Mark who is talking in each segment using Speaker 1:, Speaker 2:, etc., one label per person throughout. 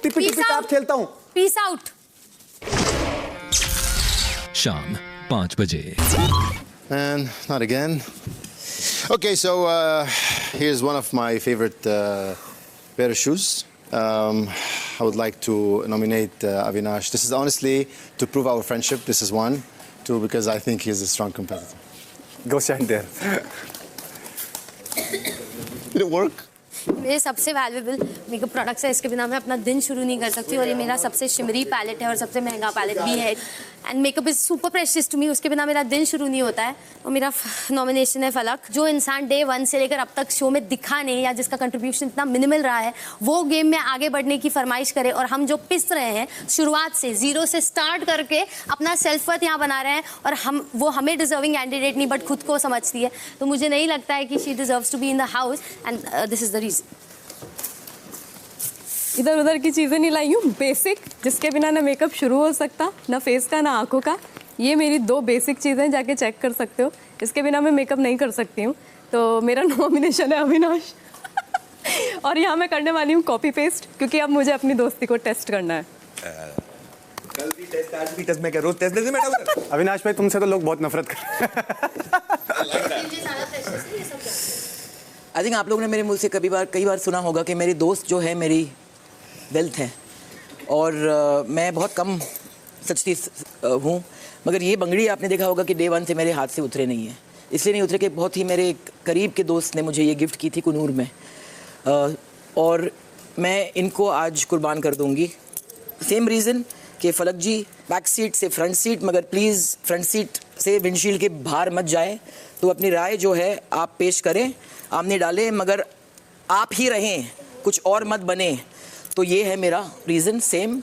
Speaker 1: टिपी टिपी tap खेलता हूँ।
Speaker 2: Peace out.
Speaker 3: शाम 5 बजे।
Speaker 4: And not again. Okay, so here's one of my favorite pair of shoes. I would like to nominate Avinash. This is honestly to prove our friendship. This is one. Two, because I think he's a strong competitor.
Speaker 1: Go stand there.
Speaker 4: Did it work?
Speaker 2: मेरे सबसे valuable makeup products है, इसके बिना मैं अपना दिन शुरू नहीं कर सकती और ये मेरा सबसे शिमरी पैलेट है और सबसे महंगा पैलेट भी है and makeup is super precious to me, उसके बिना मेरा दिन शुरू नहीं होता है। और मेरा नॉमिनेशन है फलक। जो इंसान डे 1 से लेकर अब तक शो में दिखा नहीं या जिसका कंट्रीब्यूशन इतना मिनिमल रहा है वो गेम में आगे बढ़ने की फरमाइश करे और हम जो पिस रहे हैं शुरुआत से 0 से स्टार्ट करके अपना सेल्फ वर्थ यहाँ बना रहे हैं और वो हमें डिजर्विंग कैंडिडेट नहीं बट खुद को समझती है, तो मुझे नहीं लगता है कि she deserves to be in the house and this is the reason.
Speaker 5: इधर उधर की चीज़ें नहीं लाई हूँ, बेसिक, जिसके बिना ना मेकअप शुरू हो सकता, ना फेस का ना आंखों का। ये मेरी 2 बेसिक चीज़ें, जाके चेक कर सकते हो। इसके बिना मैं मेकअप नहीं कर सकती हूँ, तो मेरा नॉमिनेशन है अविनाश। और यहाँ मैं करने वाली हूँ कॉपी पेस्ट, क्योंकि अब मुझे अपनी दोस्ती को टेस्ट करना है।
Speaker 6: कल भी टेस्ट, आज भी टेस्ट, मैं क्या रोज टेस्ट लेते मैडम?
Speaker 1: अविनाश भाई तुमसे तो लोग बहुत नफरत कर
Speaker 7: आई थिंक आप लोगों ने मेरे मुंह से कई बार सुना होगा कि मेरी दोस्त जो है मेरी वेल्थ है और मैं बहुत कम सच्ची हूँ, मगर ये बंगड़ी आपने देखा होगा कि डे 1 से मेरे हाथ से उतरे नहीं है। इसलिए नहीं उतरे कि बहुत ही मेरे करीब के दोस्त ने मुझे ये गिफ्ट की थी कुनूर में और मैं इनको आज कुर्बान कर दूँगी। सेम रीज़न कि फलक जी बैक सीट से फ्रंट सीट, मगर प्लीज़ फ्रंट सीट से विंडशील्ड के बाहर मत जाए, तो अपनी राय जो है आप पेश करें, आमने डालें, मगर आप ही रहें, कुछ और मत बने। तो ये है मेरा रीज़न सेम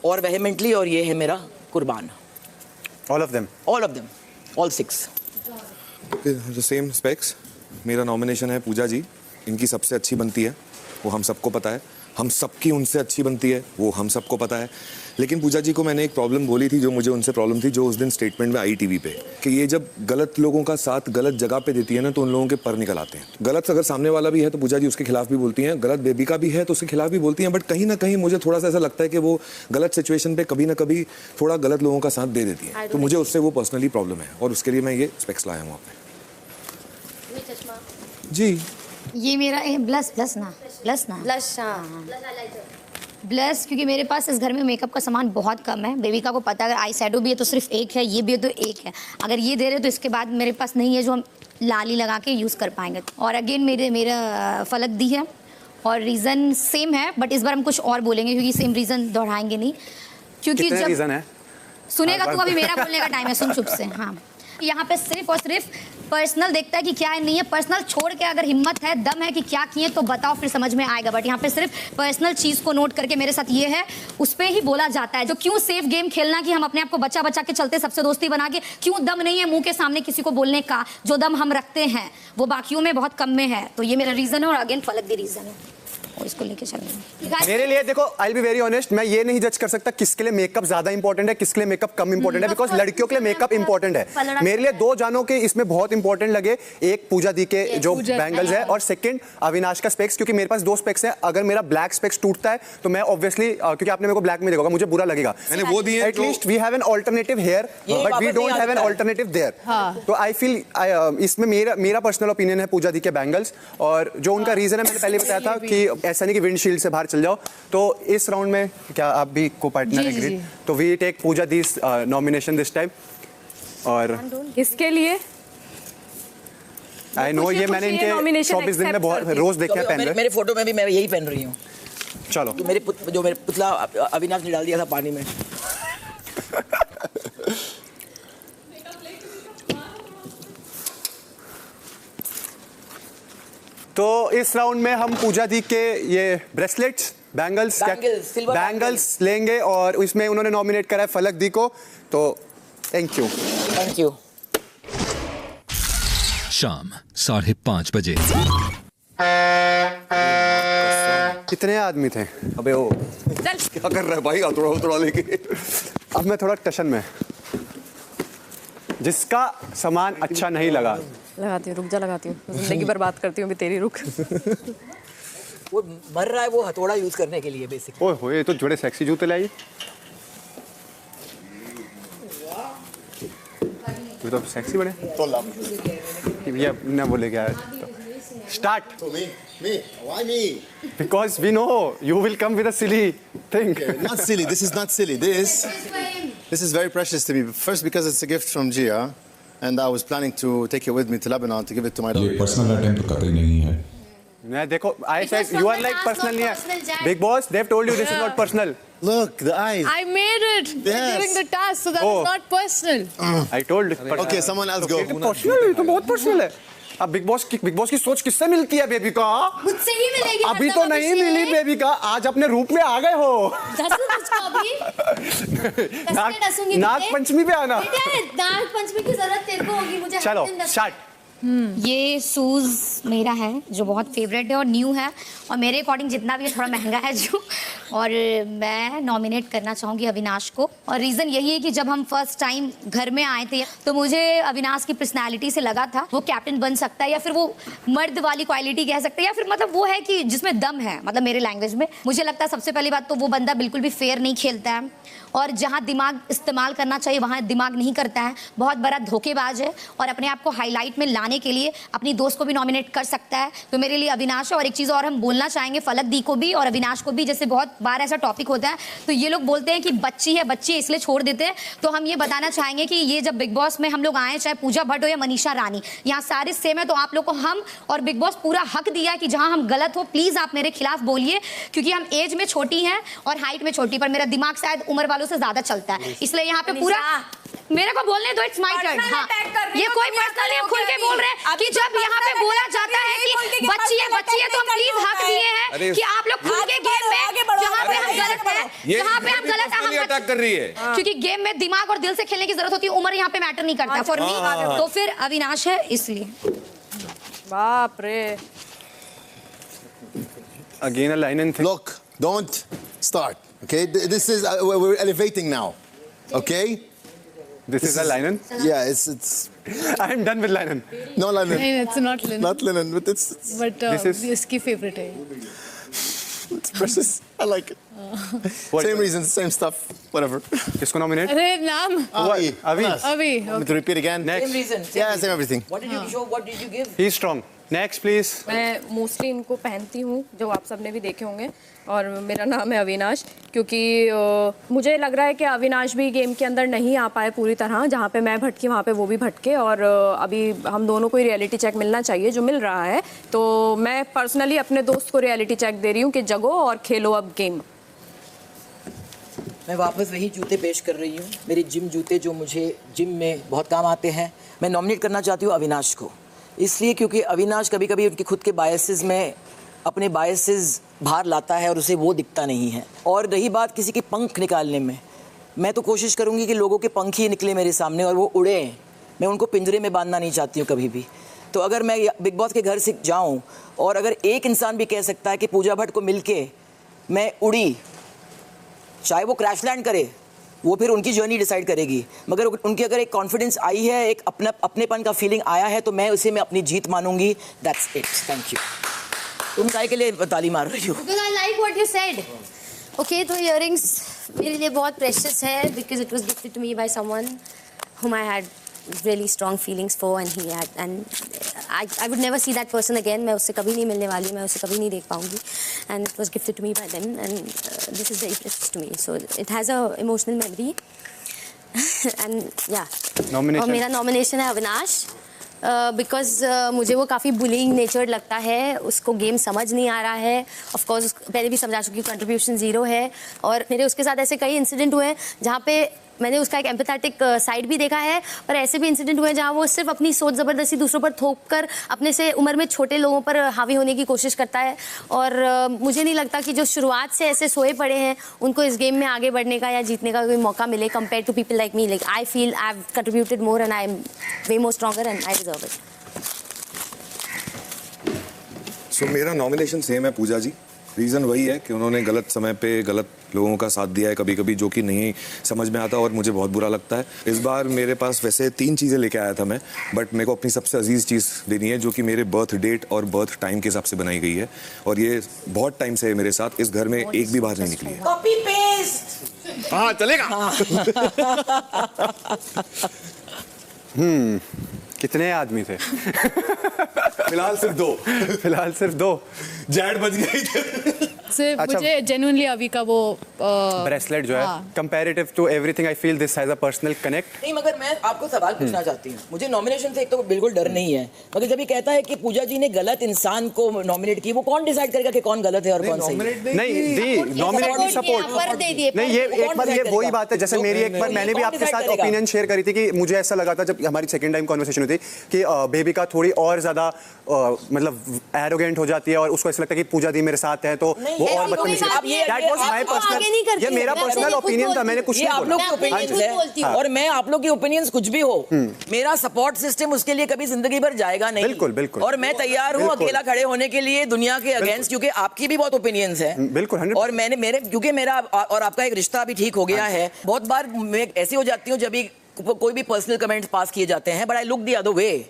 Speaker 7: और वेहेमेंटली, और ये है मेरा कुर्बान।
Speaker 1: All of them,
Speaker 7: all 6.
Speaker 6: The same specs. मेरा नॉमिनेशन है पूजा जी। इनकी सबसे अच्छी बनती है, वो हम सबको पता है। हम सबकी उनसे अच्छी बनती है, वो हम सबको पता है। लेकिन पूजा जी को मैंने एक प्रॉब्लम बोली थी, जो मुझे उनसे प्रॉब्लम थी, जो उस दिन स्टेटमेंट में आई टीवी पे, कि ये जब गलत लोगों का साथ गलत जगह पे देती है ना, तो उन लोगों के पर निकल आते हैं। गलत अगर सामने वाला भी है तो पूजा जी उसके खिलाफ भी बोलती हैं, गलत बेबी का भी है तो उसके खिलाफ भी बोलती हैं, बट कहीं ना कहीं मुझे थोड़ा सा ऐसा लगता है कि वो गलत सिचुएशन पे कभी ना कभी थोड़ा गलत लोगों का साथ दे देती है। तो मुझे उससे वो पर्सनली प्रॉब्लम है और उसके लिए मैं ये स्पेक्स लाया हूँ आपने जी।
Speaker 8: ये मेरा ब्लश क्योंकि मेरे पास इस घर में मेकअप का सामान बहुत कम है। बेबिका को पता है अगर आई शैडो भी है तो सिर्फ एक है, ये भी है तो एक है। अगर ये दे रहे तो इसके बाद मेरे पास नहीं है जो हम लाली लगा के यूज़ कर पाएंगे। और अगेन मेरा फलक दी है और रीज़न सेम है, बट इस बार हम कुछ और बोलेंगे क्योंकि सेम रीज़न दोहराएंगे नहीं, क्योंकि जब
Speaker 1: रीज़न है
Speaker 8: सुनेगा तो अभी मेरा बोलने का टाइम है, सुन चुप से। हाँ, यहाँ पे सिर्फ और सिर्फ पर्सनल देखता है कि क्या है नहीं है। पर्सनल छोड़ के अगर हिम्मत है, दम है कि क्या किए तो बताओ, फिर समझ में आएगा। बट यहाँ पे सिर्फ पर्सनल चीज़ को नोट करके मेरे साथ ये है, उस पर ही बोला जाता है। जो क्यों सेफ गेम खेलना कि हम अपने आप को बचा बचा के चलते, सबसे दोस्ती बना के, क्यों दम नहीं है मुंह के सामने किसी को बोलने का। जो दम हम रखते हैं वो बाकियों में बहुत कम में है। तो ये मेरा रीज़न है और अगेन फलक भी रीज़न है और इसको लेके चलेंगे।
Speaker 1: मेरे लिए देखो, आई बी वेरी ऑनेस्ट, मैं ये नहीं जज कर सकता किसके लिए मेकअप ज्यादा इंपॉर्टेंट है, किसके लिए मेकअप कम इंपॉर्टेंट है, बिकॉज लड़कियों के लिए मेकअप इंपॉर्टेंट है। मेरे लिए 2 जानों के इसमें बहुत इंपॉर्टेंट लगे, एक पूजा दी के जो बैंगल्स है और सेकंड अविनाश का स्पेक्स, क्योंकि मेरे पास 2 स्पेक्स है। अगर मेरा ब्लैक स्पेक्स टूटता है तो मैं ऑब्वियसली, क्योंकि आपने मेरे को ब्लैक में देखा होगा, मुझे बुरा लगेगा।
Speaker 6: मैंने वो दिए,
Speaker 1: at least we have an alternative here but we don't have an alternative there. तो आई फील इसमें मेरा पर्सनल ओपिनियन है पूजा दी के बैंगल्स। और जो उनका रीजन है, मैंने पहले बताया था कि ऐसा नहीं कि विंडशील्ड से बाहर चल जाओ। तो इस राउंड में क्या आप भी को पार्टनर एग्री? तो we take Puja this nomination this time. और
Speaker 5: इसके लिए
Speaker 1: आई नो ये मैंने इनके 24 दिन में बहुत रोज देखे हैं पहन रहे।
Speaker 7: मेरे फोटो में भी मैं यही पहन रही हूँ।
Speaker 1: चलो,
Speaker 7: तो मेरे पुतला अविनाश ने डाल दिया था पानी में।
Speaker 1: तो इस राउंड में हम पूजा दी के ये ब्रेसलेट्स, बैंगल्स लेंगे और इसमें उन्होंने नॉमिनेट करा है फलक दी को। तो थैंक यू।
Speaker 3: शाम 5:30 बजे।
Speaker 1: कितने आदमी थे? अबे ओ
Speaker 6: क्या कर रहा है भाई, थोड़ा लेके।
Speaker 1: अब मैं थोड़ा टशन में, जिसका सामान अच्छा नहीं लगा
Speaker 5: लगाती हूँ, रुक जा, लगाती हूँ। जिंदगी बर्बाद करती हूँ तेरी, रुक।
Speaker 7: वो मर रहा है वो हथौड़ा यूज करने के लिए बेसिक।
Speaker 1: ओए होए, ये तो जोड़े सेक्सी जूते लाइए। ये तो सेक्सी बने।
Speaker 4: तो लव।
Speaker 1: ये ना बोले क्या? Start.
Speaker 4: Me? Why me?
Speaker 1: Because we know you will come with a silly thing.
Speaker 4: Not silly. This is not silly. This is very precious to me. First, because it's a gift from Gia, and I was planning to take it with me to Lebanon to give it to my
Speaker 9: ये
Speaker 4: daughter.
Speaker 9: Personal attempt तो कतई नहीं है।
Speaker 1: मैं देखो, I
Speaker 2: It
Speaker 1: said
Speaker 2: was from
Speaker 1: you are
Speaker 2: the
Speaker 1: like
Speaker 2: past,
Speaker 1: personal
Speaker 2: not
Speaker 1: नहीं
Speaker 2: personal,
Speaker 1: है।
Speaker 2: Jack.
Speaker 1: Big boss, they've told you this is not personal.
Speaker 4: Look, the eyes.
Speaker 10: I made it
Speaker 4: Yes.
Speaker 10: during the task, so that
Speaker 1: Oh.
Speaker 10: is not personal.
Speaker 1: I told.
Speaker 4: Okay, someone else go.
Speaker 1: Personal, ये तो बहुत personal है। अब big boss की सोच किससे मिलती है बेबी का?
Speaker 2: मुझसे ही मिलेगी।
Speaker 1: अभी तो नहीं मिली बेबी का, आज अपने रूप में आ गए हो।
Speaker 2: दसू तुझको अभी।
Speaker 1: नाग पंचमी पे आना।
Speaker 2: नाग पंचमी की जरूरत तेरे को होगी मुझे।
Speaker 1: चलो स्टार्ट।
Speaker 8: ये शूज़ मेरा है जो बहुत फेवरेट है और न्यू है और मेरे अकॉर्डिंग जितना भी है थोड़ा महंगा है जो, और मैं नॉमिनेट करना चाहूँगी अविनाश को। और रीज़न यही है कि जब हम फर्स्ट टाइम घर में आए थे तो मुझे अविनाश की पर्सनालिटी से लगा था वो कैप्टन बन सकता है, या फिर वो मर्द वाली क्वालिटी कह सकते हैं, या फिर मतलब वो है कि जिसमें दम है, मतलब मेरे लैंग्वेज में मुझे लगता है सबसे पहली बात तो वो बंदा बिल्कुल भी फेयर नहीं खेलता है और जहाँ दिमाग इस्तेमाल करना चाहिए वहाँ दिमाग नहीं करता है, बहुत बड़ा धोखेबाज है और अपने आप को हाईलाइट में लाने के लिए अपनी दोस्त को भी नॉमिनेट कर सकता है। तो मेरे लिए अविनाश है। और एक चीज़ और हम बोलना चाहेंगे फलक दी को भी और अविनाश को भी, जैसे बहुत बार ऐसा टॉपिक होता है तो ये लोग बोलते हैं कि बच्ची है इसलिए छोड़ देते हैं, तो हम ये बताना चाहेंगे कि ये जब बिग बॉस में हम लोग आए, चाहे पूजा भट्ट हो या मनीषा रानी, यहाँ सारे सेम है, तो आप लोग को हम और बिग बॉस पूरा हक दिया है कि जहाँ हम गलत हो प्लीज़ आप मेरे खिलाफ बोलिए, क्योंकि हम एज में छोटी हैं और हाइट में छोटी, पर मेरा दिमाग शायद उम्र वालों से ज़्यादा चलता है, इसलिए यहाँ पे पूरा मेरे को बोलने दो, इट्स माय टर्न। हाँ, ये कोई पर्सनल नहीं, खुल के बोल रहे हैं कि जब यहाँ पे बोला जाता है कि बच्ची है तो हम प्लीज हक दिए हैं कि आप लोग खुल के गेम में जहाँ पे हम गलत हैं, जहाँ पे हम गलत हैं, हम
Speaker 6: अटैक कर रही है,
Speaker 8: क्योंकि गेम में दिमाग और दिल से खेलने की जरूरत होती है, उम्र यहाँ पे मैटर नहीं करता फॉर मी, तो फिर अविनाश है इसलिए।
Speaker 5: बाप रे।
Speaker 1: Again a line and thing.
Speaker 4: Look, don't start. Okay, this is we're elevating now. Okay.
Speaker 1: This is a linen.
Speaker 4: Yeah, it's.
Speaker 1: I am done with linen.
Speaker 4: No linen.
Speaker 10: नहीं, it's not linen.
Speaker 4: Not linen, but it's
Speaker 10: But
Speaker 1: This is-
Speaker 10: इसकी favorite है।
Speaker 4: it's precious. I like it. Same reasons, same stuff, whatever.
Speaker 1: किसको nominate?
Speaker 10: अरे नाम
Speaker 4: Avi.
Speaker 1: Avi.
Speaker 10: अभी
Speaker 4: Want me to repeat again?
Speaker 1: Next.
Speaker 7: Same reason.
Speaker 4: Yeah, same everything.
Speaker 7: What did you show? What did you give?
Speaker 1: He's strong. Next, please.
Speaker 5: मैं mostly इनको पहनती हूँ, जो आप सबने भी देखे होंगे, और मेरा नाम है अविनाश, क्योंकि मुझे लग रहा है कि अविनाश भी गेम के अंदर नहीं आ पाए पूरी तरह, जहाँ पे मैं भटकी वहाँ पे वो भी भटके, और अभी हम दोनों को ही रियलिटी चेक मिलना चाहिए जो मिल रहा है, तो मैं पर्सनली अपने दोस्त को रियलिटी चेक दे रही हूँ कि जगो और खेलो अब गेम।
Speaker 7: मैं वापस वही जूते पेश कर रही हूँ, मेरे जिम जूते जो मुझे जिम में बहुत काम आते हैं। मैं नॉमिनेट करना चाहती हूँ अविनाश को, इसलिए क्योंकि अविनाश कभी कभी उनके खुद के बायसेस में अपने बायसेस बाहर लाता है और उसे वो दिखता नहीं है। और रही बात किसी के पंख निकालने में, मैं तो कोशिश करूँगी कि लोगों के पंख ही निकले मेरे सामने और वो उड़े, मैं उनको पिंजरे में बांधना नहीं चाहती हूँ कभी भी। तो अगर मैं बिग बॉस के घर से जाऊँ और अगर एक इंसान भी कह सकता है कि पूजा भट्ट को मिलके मैं उड़ी, चाहे वो क्रैश लैंड करे, वो फिर उनकी जर्नी डिसाइड करेगी, मगर उनकी अगर एक कॉन्फिडेंस आई है, एक अपनेपन का फीलिंग आया है, तो मैं उसे मैं अपनी जीत मानूंगी। That's it, thank you. तुम काय के लिए ताली मार रही हो?
Speaker 2: Because I like what you said. Okay, तो earrings मेरे लिए बहुत precious है, because it was gifted to me by someone whom I had really strong feelings for, and he had, and I would never see that person again. मैं उससे कभी नहीं मिलने वाली, मैं उसे कभी नहीं देख पाऊंगी, and it was gifted to me by them, and this is very precious to me, so it has a emotional memory. And yeah,
Speaker 1: Nomination.
Speaker 2: और मेरा nomination है अविनाश, बिकॉज मुझे वो काफ़ी बुलिंग नेचर लगता है, उसको गेम समझ नहीं आ रहा है। ऑफ कोर्स पहले भी समझा चुकी हूँ, कंट्रीब्यूशन ज़ीरो है, और मेरे उसके साथ ऐसे कई इंसिडेंट हुए हैं जहाँ पे मैंने उसका एक एम्पैथेटिक साइड भी देखा है, पर ऐसे भी इंसिडेंट हुए हैं जहाँ वो सिर्फ अपनी सोच ज़बरदस्ती दूसरों पर थोप कर अपने से उम्र में छोटे लोगों पर हावी होने की कोशिश करता है। और मुझे नहीं लगता कि जो शुरुआत से ऐसे सोए पड़े हैं उनको इस गेम में आगे बढ़ने का या जीतने का कोई मौका मिले, compare to people like me. Like I feel I have contributed more and I am way more stronger and I deserve it.
Speaker 6: So मेरा नॉमिनेशन सेम है पूजा जी, रीज़न वही है कि उन्होंने गलत समय पे गलत लोगों का साथ दिया है कभी कभी, जो कि नहीं समझ में आता और मुझे बहुत बुरा लगता है। इस बार मेरे पास वैसे 3 चीज़ें लेके आया था मैं, बट मेरे को अपनी सबसे अजीज़ चीज़ देनी है जो कि मेरे बर्थ डेट और बर्थ टाइम के हिसाब से बनाई गई है, और ये बहुत टाइम से है मेरे साथ। इस घर में एक भी बाहर नहीं निकली है।
Speaker 7: Copy paste.
Speaker 6: हाँ चलेगा।
Speaker 1: कितने आदमी थे?
Speaker 6: फिलहाल सिर्फ 2।
Speaker 1: फिलहाल सिर्फ 2।
Speaker 6: जैड बच गई थे।
Speaker 10: सिर्फ
Speaker 1: अच्छा।
Speaker 10: मुझे जेन्युइनली अभी का वो
Speaker 1: ब्रेसलेट जो है, comparative to everything I feel this has a personal connect.
Speaker 7: नहीं, मगर मैं आपको सवाल पूछना चाहती हूँ। मुझे नॉमिनेशन से एक तो बिल्कुल डर नहीं है, मगर जब ये कहता है कि पूजा जी ने गलत इंसान को नॉमिनेट की, वो कौन डिसाइड करेगा कि कौन गलत है और कौन सही है?
Speaker 1: नहीं दी नॉमिनेट की सपोर्ट नहीं, ये एक बार ये वही बात है जैसे मेरी एक बार मैंने भी आपके साथ ओपिनियन शेयर करी थी कि मुझे ऐसा लगा था जब हमारी सेकंड टाइम कॉन्वर्सेशन हुई थी कि बेबी का थोड़ी और ज्यादा मतलब एरोगेंट हो जाती है और उसको ऐसा लगता है कि पूजा दी मेरे साथ है तो वो और बदतमीजी। दैट वाज माय पर्सनल, ये मेरा पर्सनल ओपिनियन था, मैंने कुछ
Speaker 7: ये
Speaker 1: नहीं
Speaker 7: आप लोग
Speaker 1: बोला।
Speaker 7: के ओपिनियंस है और मैं आप लोग की ओपिनियंस कुछ भी हो, मेरा सपोर्ट सिस्टम उसके लिए कभी जिंदगी भर जाएगा नहीं।
Speaker 1: बिल्कुल, बिल्कुल।
Speaker 7: और मैं तैयार हूँ
Speaker 1: बिल्कुल।
Speaker 7: अकेला खड़े होने के लिए दुनिया के अगेंस्ट, क्योंकि आपकी भी बहुत ओपिनियंस है।
Speaker 1: बिल्कुल 100%।
Speaker 7: और मैंने मेरे क्योंकि मेरा और आपका एक रिश्ता अभी ठीक हो गया है। बहुत बार मैं ऐसी हो जाती हूँ जब भी कोई भी पर्सनल कमेंट्स पास किए जाते हैं, but I look the other way.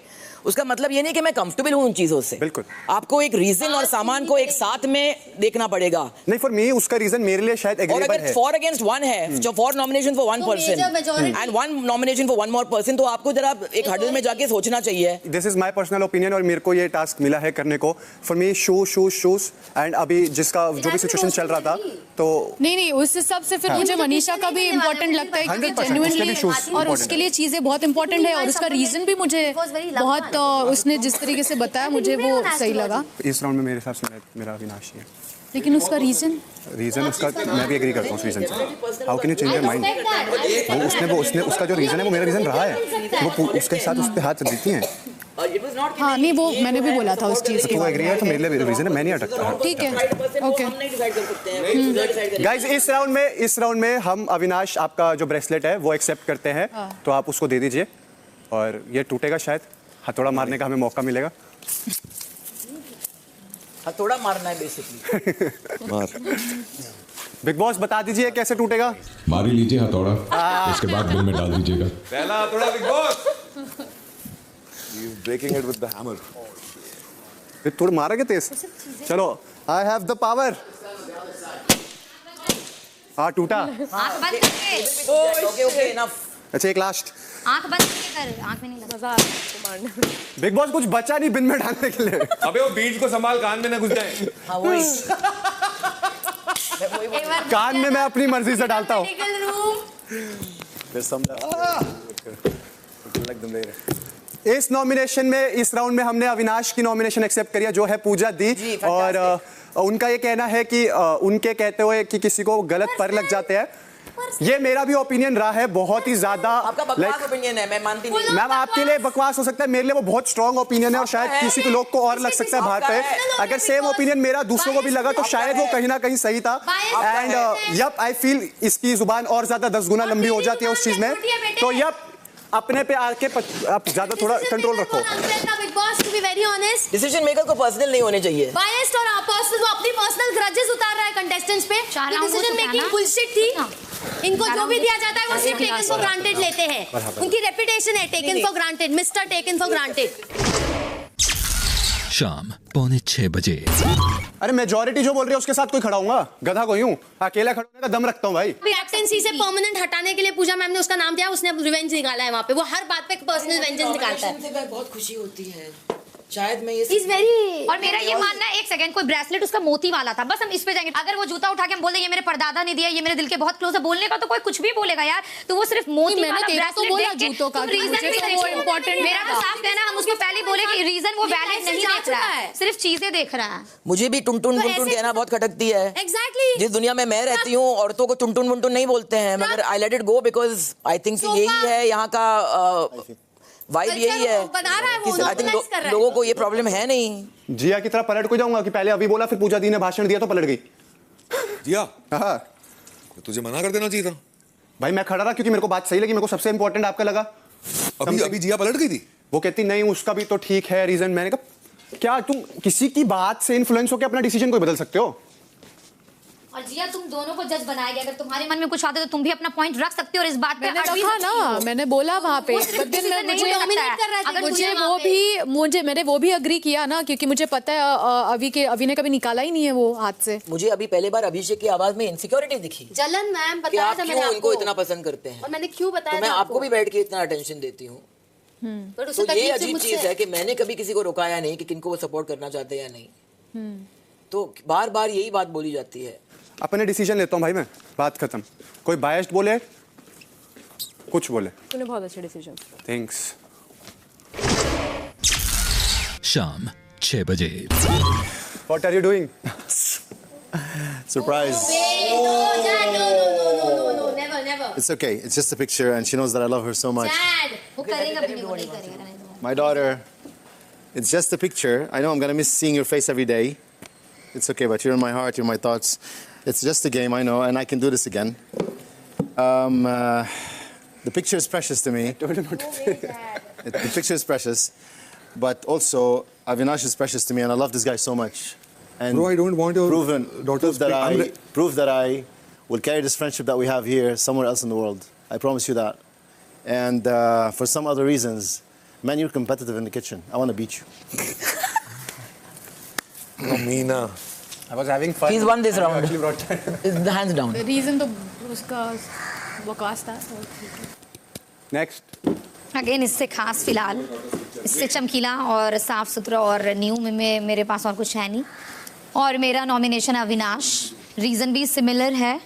Speaker 7: उसका मतलब ये नहीं कि मैं कंफर्टेबल हूं उन चीजों से।
Speaker 1: बिल्कुल।
Speaker 7: आपको एक रीजन और सामान को एक साथ में देखना पड़ेगा।
Speaker 1: नहीं, फॉर मी उसका रीजन मेरे लिए शायद
Speaker 7: और
Speaker 1: एग्रीबल
Speaker 7: अगर
Speaker 1: है।
Speaker 7: फॉर अगेंस्ट वन है, जो for nomination for one person and one nomination for one more person, तो आपको जरा एक हर्डल में जाके सोचना चाहिए।
Speaker 1: This is my personal opinion और मेरे को ये टास्क मिला है करने को। फॉर मी शूज एंड अभी जिसका जो भी सिचुएशन चल रहा था तो
Speaker 10: नहीं उस हिसाब से फिर मुझे मनीषा का भी इम्पोर्टेंट लगता है क्योंकि
Speaker 1: 100% उसके भी
Speaker 10: जेन्युइनली
Speaker 1: shoes
Speaker 10: और
Speaker 1: important
Speaker 10: उसके लिए चीजें बहुत इंपॉर्टेंट है और उसका रीजन भी मुझे बहुत उसने जिस तरीके से बताया मुझे वो सही लगा।
Speaker 1: इस राउंड में मेरे हिसाब से मेरा अविनाश ही है।
Speaker 10: लेकिन उसका
Speaker 1: रीजन उसका मैं भी एग्री करता हूँ उस रीजन से। How can you change your mind? वो उसने उसका जो रीजन है वो मेरा रीजन रहा है, वो उसके साथ उस पे हाथ देती हैं।
Speaker 10: हाँ नहीं वो मैंने भी बोला था उस चीज
Speaker 1: तो वो एग्री है तो मेरे लिए रीजन है, मैं नहीं अटकता।
Speaker 10: ठीक है ओके।
Speaker 1: गाइस इस राउंड में हम अविनाश आपका जो ब्रेसलेट है वो एक्सेप्ट करते हैं, तो आप उसको दे दीजिए और ये टूटेगा शायद, हथौड़ा मारने का हमें मौका मिलेगा।
Speaker 7: हथौड़ा मारना है बेसिकली।
Speaker 6: मार।
Speaker 1: बिग बॉस बता दीजिए कैसे टूटेगा।
Speaker 9: मारी लीजिए हथौड़ा, उसके बाद बिल में डाल दीजिएगा।
Speaker 6: पहला हथौड़ा Bigg Boss. You breaking it with the hammer.
Speaker 1: फिर थोड़ा मारोगे तेज। चलो आई हैव द पावर। हाँ टूटा।
Speaker 8: आंख बंद करके
Speaker 7: ओके ओके इनफ।
Speaker 1: अच्छा एक लास्ट।
Speaker 8: आंख बंद करके कर, आंख में नहीं लगा।
Speaker 1: बिग बॉस कुछ बचा नहीं बिन में डालने के लिए।
Speaker 6: अबे वो बीज को संभाल, कान में ना घुस जाए।
Speaker 7: हाँ वही।
Speaker 1: कान में मैं अपनी मर्जी से डालता हूँ। इस नॉमिनेशन में इस राउंड में हमने अविनाश की नॉमिनेशन एक्सेप्ट करी है जो है पूजा दी, और उनका ये कहना है कि उनके कहते हुए कि किसी को गलत पर लग जाते हैं। ये मेरा भी ओपिनियन रहा है, बहुत ही ज्यादा
Speaker 7: आपका बकवास ओपिनियन है, मैं मानती नहीं।
Speaker 1: मैम आपके लिए बकवास हो सकता है, मेरे लिए वो बहुत स्ट्रॉन्ग ओपिनियन है और शायद किसी को लोग को और लग सकता है बाहर पे। अगर सेम ओपिनियन मेरा दूसरों को भी लगा तो शायद वो कहीं ना कहीं सही था। एंड यप आई फील इसकी जुबान और ज्यादा 10 गुना लंबी हो जाती है उस चीज में, तो यप अपने पे आके आप ज्यादा थोड़ा कंट्रोल रखो।
Speaker 2: Bigg Boss to be very honest,
Speaker 7: decision maker को पर्सनल नहीं होने चाहिए।
Speaker 2: बायस्ड और पर्सनल, वो अपनी पर्सनल ग्रजेस उतार रहा है कंटेस्टेंट्स पे। डिसीजन मेकिंग बुलशिट थी। इनको जो भी दिया जाता है वो सिर्फ टेकन फॉर ग्रांटेड लेते हैं। उनकी रेपुटेशन है taken for granted, mister taken for granted.
Speaker 3: शाम 5:45 बजे।
Speaker 1: अरे मेजॉरिटी जो बोल रही है उसके साथ कोई खड़ा होऊंगा, गधा कोई हूँ, अकेला खड़ा होने का दम रखता हूँ भाई।
Speaker 2: कैप्टेंसी से परमानेंट हटाने के लिए पूजा मैम ने उसका नाम दिया, उसने अब रिवेंज निकाला है वहाँ पे। वो हर बात पे पर्सनल वेंजेंस निकालता है।
Speaker 7: बहुत खुशी होती है, शायद मैं ये
Speaker 8: इज वेरी। और मेरा ये मानना है, एक सेकंड, कोई ब्रेसलेट उसका मोती वाला था, बस हम इस पे जाएंगे। अगर वो जूता उठा के हम बोल दे ये मेरे परदादा ने दिया, ये मेरे दिल के बहुत क्लोज है, बोलने का तो कोई कुछ भी बोलेगा यार। तो वो सिर्फ मोती
Speaker 10: मैंने
Speaker 8: वाला
Speaker 10: तेरा तो
Speaker 8: ब्रेसलेट
Speaker 10: बोला
Speaker 8: देख के
Speaker 10: जूतों का,
Speaker 8: रीजन
Speaker 10: मुझे
Speaker 8: भी
Speaker 10: तो
Speaker 8: नहीं
Speaker 10: वो important
Speaker 8: मेरा तो
Speaker 10: था।
Speaker 8: साफ कहना, हम उसको पहले बोले कि रीजन वो वैलिड नहीं देख रहा है, सिर्फ चीजें देख रहा है।
Speaker 7: मुझे भी टुनटुन टुनटुन कहना बहुत खटकती है।
Speaker 2: एग्जैक्टली।
Speaker 7: जिस दुनिया में मैं रहती हूँ औरतों को टुनटुन वुनटुन नहीं बोलते हैं, मगर I let it go because I think यही है यहाँ का वाइब, यही है।
Speaker 2: बना रहा है वो,
Speaker 7: आई थिंक
Speaker 2: normalize कर रहा है।
Speaker 7: लोगों को ये प्रॉब्लम है नहीं।
Speaker 1: जिया की तरह पलट को जाऊंगा कि पहले अभी बोला फिर पूजा दी ने भाषण दिया तो पलट गई।
Speaker 6: जिया
Speaker 1: हाँ
Speaker 6: तुझे मना कर देना चाहिए था
Speaker 1: भाई, मैं खड़ा रहा क्योंकि मेरे को बात सही लगी, मेरे को सबसे इंपॉर्टेंट आपका लगा।
Speaker 6: अभी जिया पलट गई थी।
Speaker 1: वो कहती नहीं उसका भी तो ठीक है रीजन। मैंने कहा क्या तुम किसी की बात से इन्फ्लुएंस होकर अपना डिसीजन कोई बदल सकते हो?
Speaker 8: और जिया तुम दोनों को जज बनाया गया, अगर तुम्हारे मन में कुछ आता है तो तुम भी अपना पॉइंट रख सकते हो और इस बात पे
Speaker 10: मैंने
Speaker 8: अड़ भी
Speaker 10: रखा
Speaker 8: सकती हो।
Speaker 10: ना, मैंने बोला वहाँ पे, मैंने वो भी अग्री किया ना, क्योंकि मुझे पता है अभी ने कभी निकाला ही नहीं है वो हाथ से।
Speaker 7: मुझे अभी पहले बार अभिषेक की आवाज में इनसिक्योरिटी दिखी।
Speaker 2: जलन मैम
Speaker 7: कि
Speaker 2: बताया
Speaker 7: आप
Speaker 2: था मैंने
Speaker 7: क्यों इनको
Speaker 2: आपको,
Speaker 7: इतना पसंद करते हैं,
Speaker 2: और मैंने क्यों बताया
Speaker 7: तो मैं
Speaker 2: था
Speaker 7: आपको भी बैठ के इतना अटेंशन देती हूँ।
Speaker 2: पर उसे
Speaker 7: तो ये
Speaker 2: तकलीफ से
Speaker 7: अजीब चीज है कि मैंने कभी किसी को रोकाया नहीं कि किनको वो सपोर्ट करना चाहते हैं या नहीं। तो बार बार यही बात बोली जाती है।
Speaker 1: अपने डिसीजन लेता हूँ भाई मैं, बात खत्म। कोई बायस्ड बोले, कुछ बोले।
Speaker 5: तूने बहुत अच्छे डिसीजन।
Speaker 1: थैंक्स।
Speaker 3: शाम 6 बजे।
Speaker 1: What are you doing?
Speaker 4: Surprise.
Speaker 2: No, never.
Speaker 4: It's okay. It's just a picture, and she knows that I love her so much.
Speaker 2: Dad, वो करेगा भी नहीं, वो नहीं करेगा।
Speaker 4: My daughter, it's just a picture. I know I'm gonna miss seeing your face every day. It's okay, but you're in my heart, you're in my thoughts. It's just a game, I know, and I can do this again. The picture is precious to me. The picture is precious, but also Avinash is precious to me, and I love this guy so much. And
Speaker 6: Bro, I don't want your
Speaker 4: prove
Speaker 6: daughter's
Speaker 4: that I will carry this friendship that we have here somewhere else in the world. I promise you that. And for some other reasons, man, you're competitive in the kitchen. I want to beat you.
Speaker 6: Meena,
Speaker 1: I was having fun.
Speaker 7: He's won this round.
Speaker 1: Actually brought time.
Speaker 7: The hands down.
Speaker 10: Reason तो उसका बकवास था।
Speaker 1: Next.
Speaker 8: Again इससे खास फिलहाल, इससे चमकीला और साफ सुथरा और न्यू में मेरे पास और कुछ है नहीं। और मेरा नॉमिनेशन अविनाश, रीज़न भी सिमिलर है।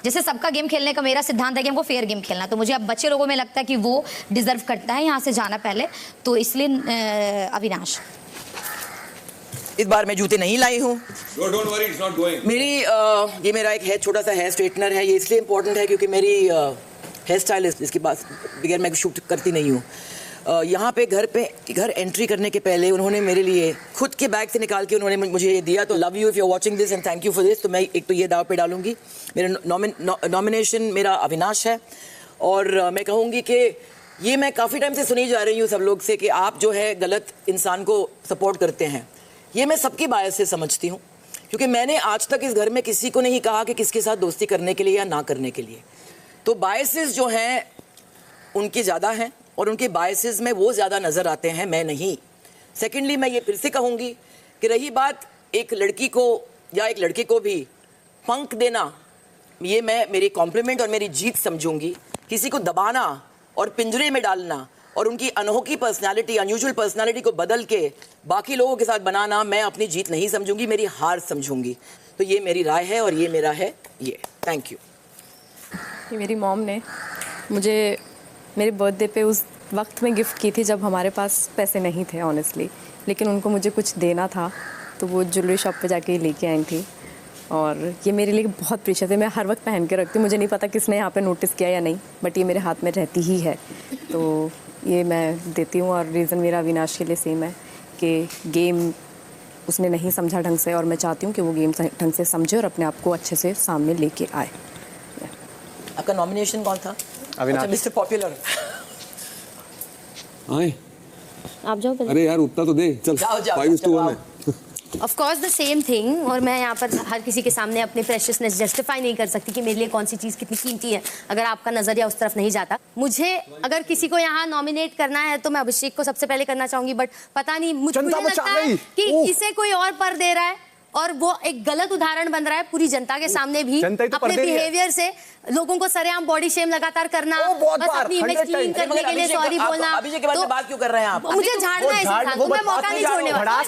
Speaker 8: जैसे सबका गेम खेलने का मेरा सिद्धांत है कि हमको फेयर गेम खेलना, तो मुझे अब बच्चे लोगों में लगता है कि वो डिजर्व करता है यहाँ से जाना पहले, तो इसलिए अविनाश।
Speaker 7: इस बार मैं जूते नहीं लाई हूँ।
Speaker 6: Don't worry, it's not going.
Speaker 7: मेरी ये मेरा एक है छोटा सा हेयर स्ट्रेटनर है। ये इसलिए इम्पोर्टेंट है क्योंकि मेरी हेयर स्टाइलिस्ट इसके पास बगैर मैं शूट करती नहीं हूँ। यहाँ पे घर एंट्री करने के पहले उन्होंने मेरे लिए खुद के बैग से निकाल के उन्होंने मुझे ये दिया। तो love you if you are watching this and thank you for this. तो मैं एक तो ये दाव पे डालूंगी, मेरा नॉमिनेशन मेरा अविनाश है। और मैं कहूँगी कि ये मैं काफ़ी टाइम से सुनी जा रही हूँ सब लोग से कि आप जो है गलत इंसान को सपोर्ट करते हैं। ये मैं सबकी बायस से समझती हूँ, क्योंकि मैंने आज तक इस घर में किसी को नहीं कहा कि किसके साथ दोस्ती करने के लिए या ना करने के लिए। तो बायसेस जो हैं उनके ज़्यादा हैं और उनके बायसेस में वो ज़्यादा नज़र आते हैं, मैं नहीं। सेकेंडली मैं ये फिर से कहूँगी कि रही बात एक लड़की को या एक लड़के को भी पंख देना, ये मैं मेरी कॉम्प्लीमेंट और मेरी जीत समझूंगी। किसी को दबाना और पिंजरे में डालना और उनकी अनोखी पर्सनालिटी, अनयूजुअल पर्सनालिटी को बदल के बाकी लोगों के साथ बनाना मैं अपनी जीत नहीं समझूंगी, मेरी हार समझूंगी। तो ये मेरी राय है और ये मेरा है ये। Thank you.
Speaker 5: ये मेरी मॉम ने मुझे मेरे बर्थडे पे उस वक्त में गिफ्ट की थी जब हमारे पास पैसे नहीं थे ऑनेस्टली, लेकिन उनको मुझे कुछ देना था तो वो ज्वेलरी शॉप पे जाके लेके आई थी। और ये मेरे लिए बहुत प्रीशियस है, मैं हर वक्त पहन के रखती हूँ। मुझे नहीं पता किसने यहाँ पे नोटिस किया या नहीं, बट ये मेरे हाथ में रहती ही है, तो ये मैं देती हूँ। और रीज़न मेरा अविनाश के लिए सेम है कि गेम उसने नहीं समझा ढंग से, और मैं चाहती हूँ कि वो गेम ढंग से समझे और अपने आप को अच्छे से सामने लेके आए।
Speaker 7: आपका नॉमिनेशन कौन था?
Speaker 1: अविनाश।
Speaker 7: अच्छा, मिस्टर पॉपुलर।
Speaker 9: आए
Speaker 2: आप जाओ पहले।
Speaker 9: अरे यार उतना तो दे चल।
Speaker 7: जाओ,
Speaker 9: 5:1 है।
Speaker 2: Of course the same thing. और मैं यहाँ पर हर किसी के सामने अपनी प्रेशियसनेस जस्टिफाई नहीं कर सकती कि मेरे लिए कौन सी चीज़ कितनी कीमती है अगर आपका नजरिया उस तरफ नहीं जाता। मुझे अगर किसी को यहाँ नॉमिनेट करना है तो मैं अभिषेक को सबसे पहले करना चाहूंगी, बट पता नहीं मुझे लगता है कि इसे कोई और पर दे रहा है और वो एक गलत उदाहरण बन रहा है पूरी जनता के सामने भी। अपने बिहेवियर से लोगों को सरेआम बॉडी शेम लगातार करना, बस अपनी इमेज क्लीन करने के लिए सॉरी बोलना।
Speaker 7: अभिषेक के बारे में बात क्यों कर रहे हैं आप?
Speaker 2: मुझे झाड़ना है, मैं मौका नहीं छोड़ने वाला।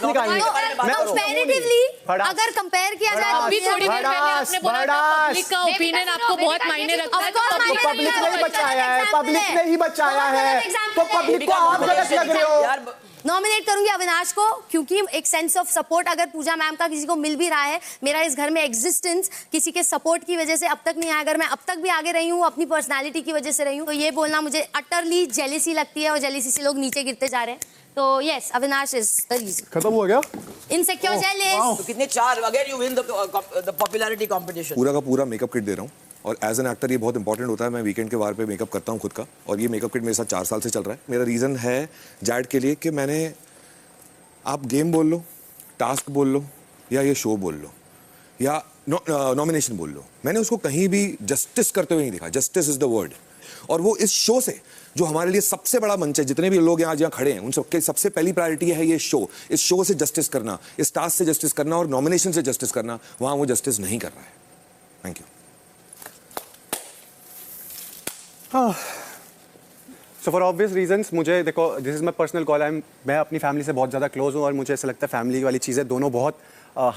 Speaker 2: कंपैरेटिवली अगर कंपेयर किया जाए तो
Speaker 10: अभी थोड़ी देर पहले आपने बोला था पब्लिक का ओपिनियन आपको बहुत मायने रखता है।
Speaker 1: पब्लिक ने ही बचाया है, पब्लिक ने ही बचाया है, तो पब्लिक को आप गलत लग रहे हो।
Speaker 2: नॉमिनेट करूंगी अविनाश को, क्योंकि एक सेंस ऑफ सपोर्ट अगर पूजा मैम का किसी को मिल भी रहा है, मेरा इस घर में एग्जिस्टेंस किसी के सपोर्ट की वजह से अब तक नहीं आया। अगर मैं अब तक भी आगे रही हूँ अपनी पर्सनालिटी की वजह से रही हूँ, तो ये बोलना मुझे अटरली जेलिसी लगती है और जेलिसी से लोग नीचे गिरते जा रहे हैं। तो yes, Avinash is the reason.
Speaker 1: खत्म हो गया।
Speaker 2: Insecure jealous.
Speaker 7: तो कितने 4 again you win the popularity competition.
Speaker 6: पूरा का पूरा मेकअप किट दे रहा हूँ और एज एन एक्टर ये बहुत इंपॉर्टेंट होता है। मैं वीकेंड के वार पे मेकअप करता हूँ खुद का, और ये मेकअप किट मेरे साथ 4 साल से चल रहा है। मेरा रीज़न है जैड के लिए कि मैंने, आप गेम बोल लो, टास्क बोल लो या ये शो बोल लो, या नॉमिनेशन बोल लो, मैंने उसको कहीं भी जस्टिस करते हुए नहीं देखा. Justice is the word. और वो इस शो से, जो हमारे लिए सबसे बड़ा मंच है, जितने भी लोग यहाँ जहाँ खड़े हैं उन सबके सबसे पहली प्रायोरिटी है ये शो. इस शो से जस्टिस करना, इस टास्क से जस्टिस करना और नॉमिनेशन से जस्टिस करना. वहाँ वो जस्टिस नहीं कर रहा है. Thank you.
Speaker 1: So for obvious reasons मुझे देखो, this is my personal call. मैं अपनी फैमिली से बहुत ज़्यादा क्लोज हूँ और मुझे ऐसा लगता है फैमिली वाली चीज़ें दोनों बहुत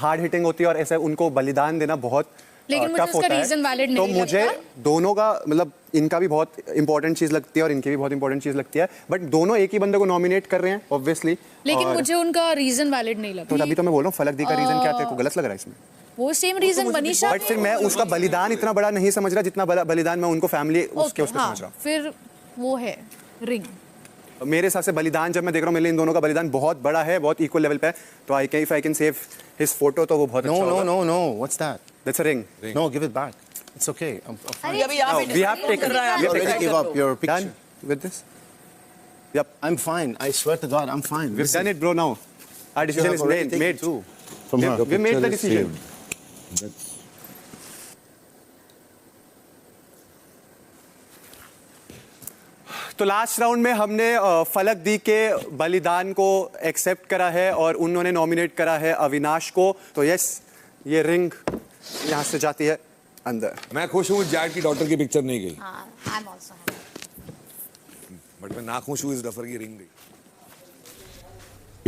Speaker 1: हार्ड हिटिंग होती है और ऐसे उनको बलिदान देना बहुत
Speaker 10: लेकिन मुझे
Speaker 1: टफ
Speaker 10: उसका
Speaker 1: होता
Speaker 10: रीजन
Speaker 1: है.
Speaker 10: वैलिड
Speaker 1: तो
Speaker 10: नहीं
Speaker 1: मुझे
Speaker 10: लगता.
Speaker 1: दोनों का मतलब इनका भी बहुत इंपॉर्टेंट चीज़ लगती है और इनकी भी बहुत इंपॉर्टेंट चीज़ लगती है, बट दोनों एक ही बंदे को नॉमिनेट कर रहे हैं ऑब्वियसली.
Speaker 10: लेकिन मुझे उनका रीजन वैलिड नहीं लगता.
Speaker 1: तो तभी तो मैं बोल रहा हूँ फलक दी का रीज़न क्या तेरे को गलत लग रहा है इसमें?
Speaker 10: वो सेम रीजन मनीषा.
Speaker 1: बट फिर मैं उसका बलिदान इतना बड़ा नहीं समझ रहा जितना बलिदान मैं उनको फैमिली उसके उस पर समझ रहा हूँ.
Speaker 10: फिर वो है रिंग.
Speaker 1: मेरे हिसाब से बलिदान जब मैं देख रहा हूँ, मेरे लिए इन दोनों का बलिदान बहुत बड़ा है, बहुत इक्वल लेवल पे है. तो I can save his photo तो वो बहुत अच्छा होगा.
Speaker 4: No. What's that?
Speaker 1: That's a ring.
Speaker 4: No, give it back. It's okay. I'm fine.
Speaker 7: अभी यहाँ पे
Speaker 1: We have taken.
Speaker 7: कर रहा है.
Speaker 1: We have
Speaker 4: Already
Speaker 1: taken.
Speaker 4: give up your picture.
Speaker 1: Done with this. Yep.
Speaker 4: I'm fine. I swear to God, I'm fine.
Speaker 1: We've done it, bro. Now our decision is made.
Speaker 4: too. From her.
Speaker 1: We made the decision. तो last round में हमने फलक दी के बलिदान को accept करा है और उन्होंने नॉमिनेट करा है अविनाश को. तो यस, ये रिंग यहाँ से जाती है अंदर.
Speaker 6: मैं खुश हूँ जैड की डॉटर की पिक्चर नहीं गई,
Speaker 8: I am also happy.
Speaker 6: But मैं नाखुश हूँ इस डफर की रिंग गई.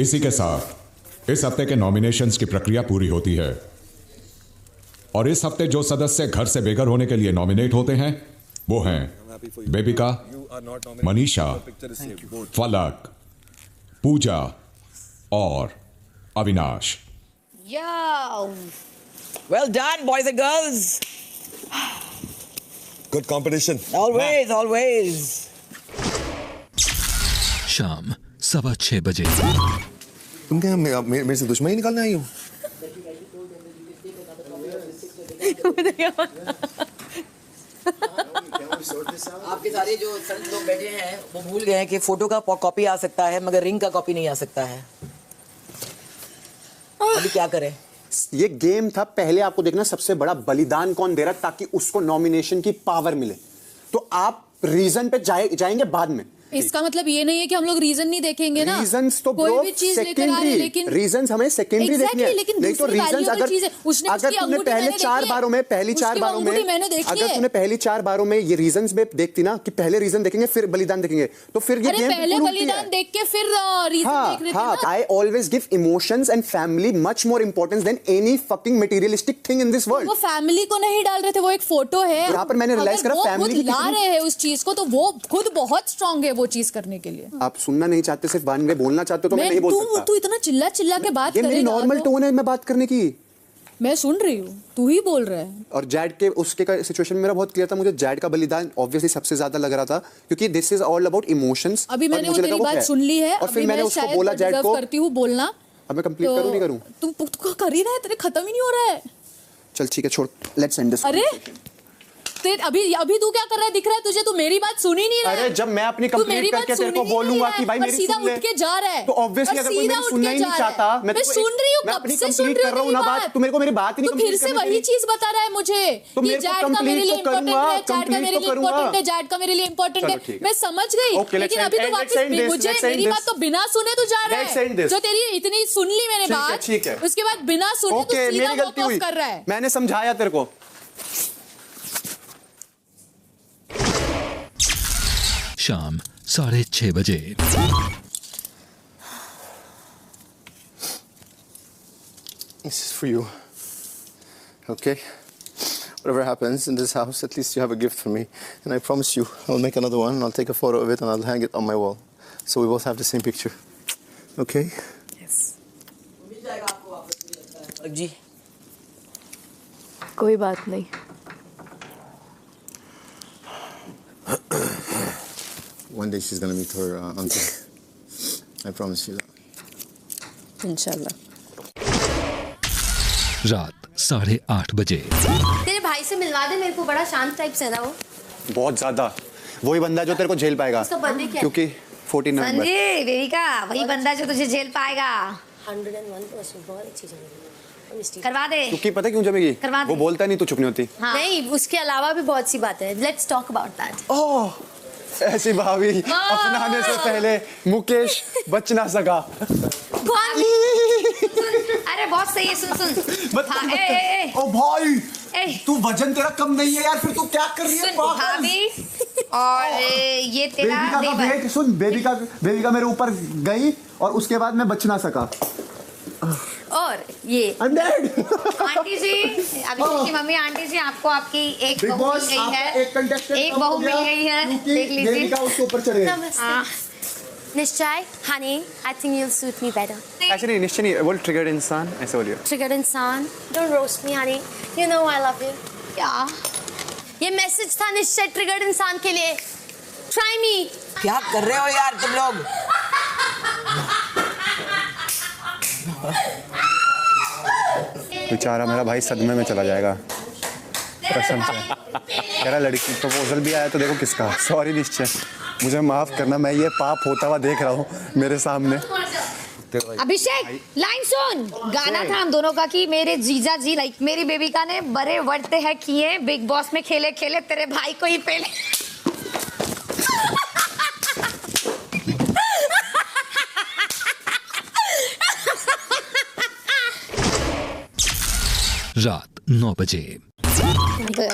Speaker 9: इसी के साथ इस हफ्ते के नॉमिनेशंस की प्रक्रिया पूरी होती है और इस हफ्ते जो सदस्य घर से बेघर होने के लिए नॉमिनेट होते हैं वो हैं बेबिका, मनीषा, फलक, पूजा और Avinash.
Speaker 8: Yo!
Speaker 7: Well done, boys and girls.
Speaker 6: Good competition.
Speaker 7: Always.
Speaker 3: शाम 6:15 बजे.
Speaker 6: तुम क्या मेरे से दुश्मनी निकालने आई हो?
Speaker 7: आपके सारे जो संत लोग बैठे हैं वो भूल गए हैं कि फोटो का कॉपी आ सकता है मगर रिंग का कॉपी नहीं आ सकता है. अभी क्या करें?
Speaker 1: ये गेम था. पहले आपको देखना सबसे बड़ा बलिदान कौन दे रहा है ताकि उसको नॉमिनेशन की पावर मिले. तो आप रीजन पे जाएंगे बाद में.
Speaker 10: इसका मतलब ये नहीं है कि हम लोग रीजन नहीं देखेंगे ना.
Speaker 1: रीजंस तो
Speaker 10: कोई भी चीज लेकर आ रहे हैं, लेकिन
Speaker 1: रीजंस हमें सेकेंडरी देखनी है.
Speaker 10: लेकिन
Speaker 1: नहीं तो रीजंस अगर तूने पहले 4 बारों में अगर तूने पहली 4 बारों में ये रीजंस में देखती ना कि पहले रीजन देखेंगे फिर बलिदान देखेंगे तो फिर ये गेम
Speaker 10: पहले बलिदान देख के फिर रीजन देख रहे थे ना.
Speaker 1: I always give emotions and family much more importance than any fucking materialistic thing in this world.
Speaker 10: वो फैमिली को नहीं डाल रहे थे, वो एक फोटो है.
Speaker 1: यहाँ पर मैंने रियलाइज करा फैमिली
Speaker 10: ला रहे हैं उस चीज को तो वो खुद बहुत स्ट्रांग है वो चीज करने के लिए.
Speaker 1: आप सुनना नहीं चाहते, सिर्फ वन वे बोलना चाहते हो तो मैं नहीं बोल सकता.
Speaker 10: तू इतना चिल्ला चिल्ला के बात
Speaker 1: ये
Speaker 10: करेगा.
Speaker 1: मेरी नॉर्मल टोन है मैं बात करने की.
Speaker 10: मैं सुन रही हूँ, तू ही बोल रहा है.
Speaker 1: और जैड के उसके का सिचुएशन मेरा बहुत क्लियर था. मुझे जैड का बलिदान ऑब्वियसली सबसे ज्यादा लग रहा था क्योंकि this is all about emotions.
Speaker 10: अभी मैंने वो तेरी बात सुन ली है.
Speaker 1: और फिर मैंने उसको बोला जैड को
Speaker 10: करती हूँ बोलना.
Speaker 1: अब मैं कंप्लीट करूँ नहीं करूँ?
Speaker 10: तुम कर ही रहा है, तेरे खत्म ही नहीं हो रहा है.
Speaker 1: चल ठीक है छोड़, लेट्स एंड दिस.
Speaker 10: अरे अभी तू क्या कर रहा है दिख रहा है तुझे? तू मेरी बात सुन ही नहीं रहा है.
Speaker 1: अरे जब मैं अपनी कंप्लीट करके तेरे को बोलूंगा कि भाई मेरी
Speaker 10: सीधा
Speaker 1: सुन ले
Speaker 10: उठ के जा रहा है
Speaker 1: तो ऑब्वियसली अगर कोई मेरी सुनना ही नहीं चाहता
Speaker 10: मैं सुन रही हूँ, कब से सुन रही हूँ
Speaker 1: ना बात. तू मेरे को मेरी बात ही नहीं
Speaker 10: फिर से वही चीज बता रहा है मुझे कि जैड का मेरे लिए इंपॉर्टेंट है, जैड का मेरे लिए इंपॉर्टेंट है, जैड का मेरे लिए इंपॉर्टेंट है. मैं समझ गई लेकिन अभी तो वापस मुझे मेरी बात तो बिना सुने तो जा रहा है. जो तेरी इतनी सुन ली मैंने बात उसके बाद बिना सुने तो सीधा वॉक ऑफ कर रहा है.
Speaker 1: मैंने समझाया तेरे को.
Speaker 3: शाम 6:30 बजे.
Speaker 4: This is for you. Okay? Whatever happens in this house, at least you have a gift for me. And I promise you, I'll make another one, I'll take a photo of it, and I'll hang it on my wall. So we both have the same picture. Okay?
Speaker 5: Yes.
Speaker 7: जी
Speaker 5: कोई बात नहीं.
Speaker 4: One day she's gonna meet her uncle. I promise you that.
Speaker 5: इंशाल्लाह.
Speaker 3: रात 8:30 बजे.
Speaker 2: तेरे भाई से मिलवा दे मेरे को, बड़ा शांत टाइप से ना वो.
Speaker 1: बहुत ज्यादा. वही बंदा जो तेरे को झेल पाएगा
Speaker 2: उसका बर्थडे क्या है?
Speaker 1: क्योंकि 14 नवंबर.
Speaker 8: संजय बेबी का वही बंदा जो तुझे झेल पाएगा.
Speaker 2: 101% बहुत अच्छी जगह है. करवा दे।
Speaker 1: क्योंकि पता क्यों जमेगी?
Speaker 2: करवा दे।
Speaker 1: वो बोलता नहीं तो चुप नहीं होती।
Speaker 2: नहीं, उसके अलावा भी बहुत सी बातें हैं। Let's talk about that.
Speaker 1: Oh, ऐसी भाभी अपनाने से पहले मुकेश बच ना सका।
Speaker 2: कौन? अरे बहुत सही है, सुन। हाँ, ए।
Speaker 1: ओ भाई, तू वजन तेरा कम नहीं है यार, फिर तू क्या कर रही है?
Speaker 2: भाभी और ये तेरा
Speaker 1: वेट सुन, बेबी का मेरे ऊपर गई और उसके बाद मैं बच ना सका।
Speaker 2: और ये आंटी जी, अभिषेक की मम्मी, आंटी जी आपको आपकी एक बहू मिल गई है, एक बहू मिल गई है, देख लीजिए।
Speaker 1: उसके ऊपर चढ़े।
Speaker 2: निश्चय, honey, I think you'll suit me better.
Speaker 1: ऐसे नहीं, निश्चय नहीं, बोल ट्रिगर्ड इंसान, ऐसे बोलिए।
Speaker 2: ट्रिगर्ड इंसान, don't roast me, honey. You know I love you. क्या? ये मैसेज था निश्चय ट्रिगर्ड इंसान के लिए। Try me.
Speaker 7: क्या कर रहे हो यार तुम लोग?
Speaker 1: बेचारा मेरा भाई सदमे में चला जाएगा कसम से। तेरा लड़की प्रपोजल भी आया तो देखो किसका। सॉरी निश्चय, मुझे माफ करना, मैं ये पाप होता हुआ देख रहा हूँ मेरे सामने।
Speaker 8: अभिषेक, लाइन सुन। गाना था हम दोनों का कि मेरे जीजा जी लाइक मेरी बेबिका ने बड़े वर्ते हैं किए, बिग बॉस में खेले तेरे भाई को ही पेले।
Speaker 3: रात 9 बजे।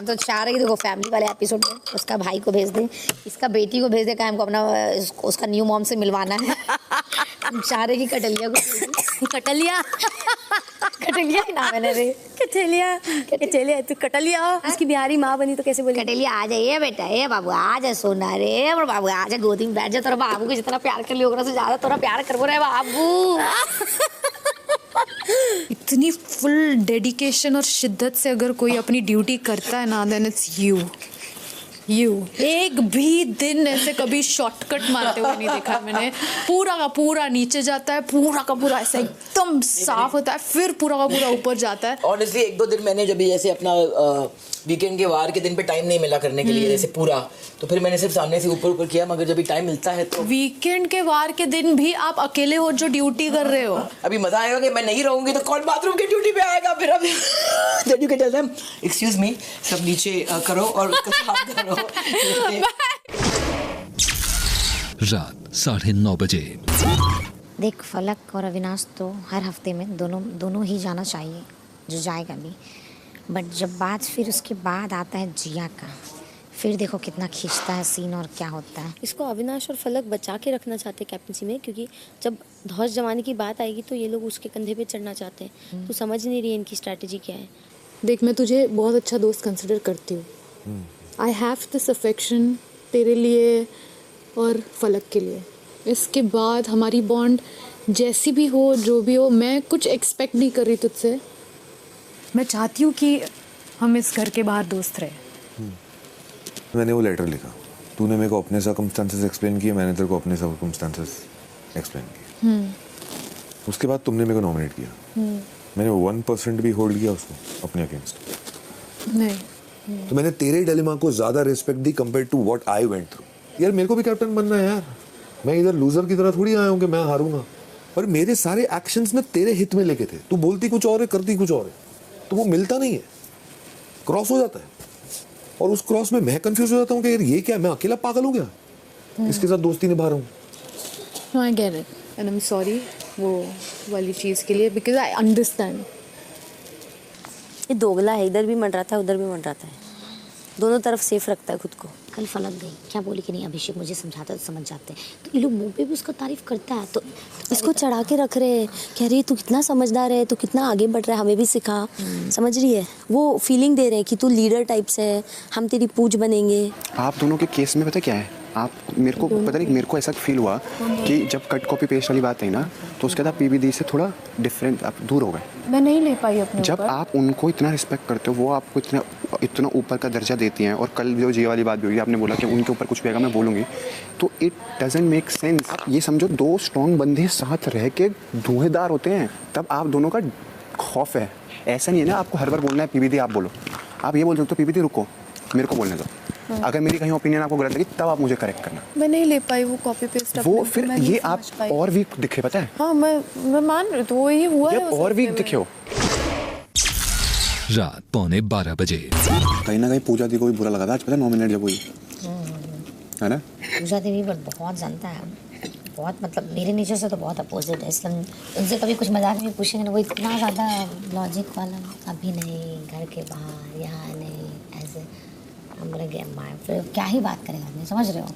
Speaker 8: तो चाह रही देखो फैमिली वाले एपिसोड में उसका भाई को भेज दे, इसका बेटी को भेज दे, क्या हमको अपना उसका न्यू मॉम से मिलवाना है। चाह रहे कि कटलिया को
Speaker 2: कटलिया
Speaker 8: ही नाम है ना रे।
Speaker 2: कटलिया तू कटलिया, उसकी बिहारी माँ बनी तो कैसे बोली?
Speaker 8: कटलिया आ जाइए बेटा, ए बाबू आ जा सोना रे, और बाबू आ जा गोदी में बैठ जा, तेरा बाबू को जितना प्यार कर लिया से ज्यादा तोरा प्यार करबो रे बाबू।
Speaker 10: इतनी फुल डेडिकेशन और शिद्दत से अगर कोई अपनी ड्यूटी करता है ना, देन इट्स यू। एक भी दिन ऐसे कभी शॉर्टकट मारते हुए नहीं देखा मैंने। पूरा का पूरा नीचे जाता है, पूरा का पूरा ऐसा एकदम साफ होता है, फिर पूरा का पूरा ऊपर जाता है।
Speaker 7: ऑनेस्टली 1-2 दिन मैंने जब जैसे अपना वीकेंड के वार के दिन पे टाइम नहीं मिला करने के लिए जैसे पूरा, तो फिर मैंने सिर्फ सामने से ऊपर किया, मगर जब भी टाइम मिलता है तो
Speaker 10: वीकेंड के वार के दिन भी आप अकेले हो जो ड्यूटी कर रहे हो।
Speaker 7: अभी मजा आएगा कि मैं नहीं रहूंगी तो कौन बाथरूम की ड्यूटी पे आएगा फिर। अब then you can tell them excuse me, सब नीचे करो और उसको साफ करो।
Speaker 3: रात 9:30 बजे।
Speaker 8: देख फलक और अविनाश तो हर हफ्ते में दोनों ही जाना चाहिए, जो जाएगा भी, बट जब बात फिर उसके बाद आता है जिया का, फिर देखो कितना खींचता है सीन और क्या होता है।
Speaker 2: इसको अविनाश और फलक बचा के रखना चाहते कैप्टनसी में, क्योंकि जब धौस जमाने की बात आएगी तो ये लोग उसके कंधे पे चढ़ना चाहते हैं। तू समझ नहीं रही है इनकी स्ट्रैटेजी क्या है।
Speaker 10: देख, मैं तुझे बहुत अच्छा दोस्त कंसिडर करती हूँ। आई हैव दिस अफेक्शन तेरे लिए और फलक के लिए। इसके बाद हमारी बॉन्ड जैसी भी हो, जो भी हो, मैं कुछ एक्सपेक्ट नहीं कर रही तुझसे। मैं चाहती हूँ कि हम इस घर के बाहर दोस्त रहे।
Speaker 6: मैंने वो लेटर लिखा, तूने मेरे को अपने सर्कमस्टेंसेस एक्सप्लेन किए, मैंने तेरे को अपने सर्कमस्टेंसेस एक्सप्लेन किए। उसके बाद तुमने मेरे को नॉमिनेट किया, मैंने 1% भी होल्ड किया उसको अपने अगेंस्ट
Speaker 10: नहीं।
Speaker 6: तो मैंने तेरे डिलेमा को ज्यादा रिस्पेक्ट दी compare to what I went through. यार मेरे को भी कैप्टन बनना है यार, मैं इधर लूजर की तरह थोड़ी आया हूँ कि मैं हारूंगा। और मेरे सारे एक्शंस में तेरे हित में लेके थे, तू बोलती कुछ और है, करती कुछ और है, तो वो मिलता नहीं है, क्रॉस हो जाता है। और उस क्रॉस में मैं कंफ्यूज हो जाता हूँ कि यार ये क्या, मैं अकेला पागल हो गया, इसके साथ दोस्ती निभा रहा हूँ।
Speaker 10: I get it and I am sorry वो वाली चीज़ के लिए, बिकॉज आई अंडरस्टैंड।
Speaker 2: ये दोगला है, इधर भी मंडराता है उधर भी मंडराता है, दोनों तरफ सेफ रखता है खुद को।
Speaker 8: कल फलक गई, क्या बोली कि नहीं अभिषेक मुझे समझाता तो समझ जाते, तो ये लोग मुंह पे भी उसका तारीफ करता है, तो
Speaker 2: इसको चढ़ा के रख रहे हैं, कह रही है तू कितना समझदार है, तू कितना आगे बढ़ रहा है, हमें भी सिखा। समझ रही है, वो फीलिंग दे रहे हैं कि तू लीडर टाइप से है, हम तेरी पूज बनेंगे।
Speaker 1: आप दोनों के केस में पता क्या है, आप मेरे को पता नहीं, मेरे को ऐसा फील हुआ कि जब कट कॉपी पेस्ट वाली बात आई ना, तो उसके बाद पीबीडी से थोड़ा डिफरेंट, आप दूर हो गए।
Speaker 10: मैं नहीं ले पाई अपने
Speaker 1: जब आप उनको इतना रिस्पेक्ट करते हो, वो आपको इतना ऊपर का दर्जा देती हैं, और कल जो जी वाली बात भी हुई, आपने बोला कि उनके ऊपर कुछ भी आएगा मैं बोलूँगी, तो इट डजंट मेक सेंस। ये समझो 2 स्ट्रॉन्ग बंदे साथ रह के धुएंधार होते हैं, तब आप दोनों का खौफ है। ऐसा नहीं है ना आपको हर बार बोलना है पीबीडी आप बोलो, आप ये बोल सकते हो पीबीडी रुको मेरे को बोलने दो, अगर मेरी कहीं ओपिनियन आपको गलत लगी तब आप मुझे करेक्ट करना।
Speaker 10: मैं नहीं ले पाई वो कॉपी पेस्ट,
Speaker 1: वो फिर ये आप और वीक दिखे, पता है।
Speaker 10: हाँ मैं मान रही, तो वो ही हुआ है
Speaker 1: और वीक दिखे हो।
Speaker 3: रात 11:45
Speaker 1: कहीं ना कहीं पूजा दी को भी बुरा लगा था आज, पता नॉमिनेट जब हुई है ना।
Speaker 8: पूजा देवी पर बहुत जानता है, बहुत मतलब मेरे नेचर से तो बहुत अपोजिट है, इसलिए उनसे कभी कुछ मजाक में पूछेंगे ना, वो इतना ज़्यादा लॉजिक वाला, अभी नहीं, घर के बाहर, यहाँ नहीं, ऐसे हम लगे माए, फिर क्या ही बात करेगा आदमी, समझ रहे हो।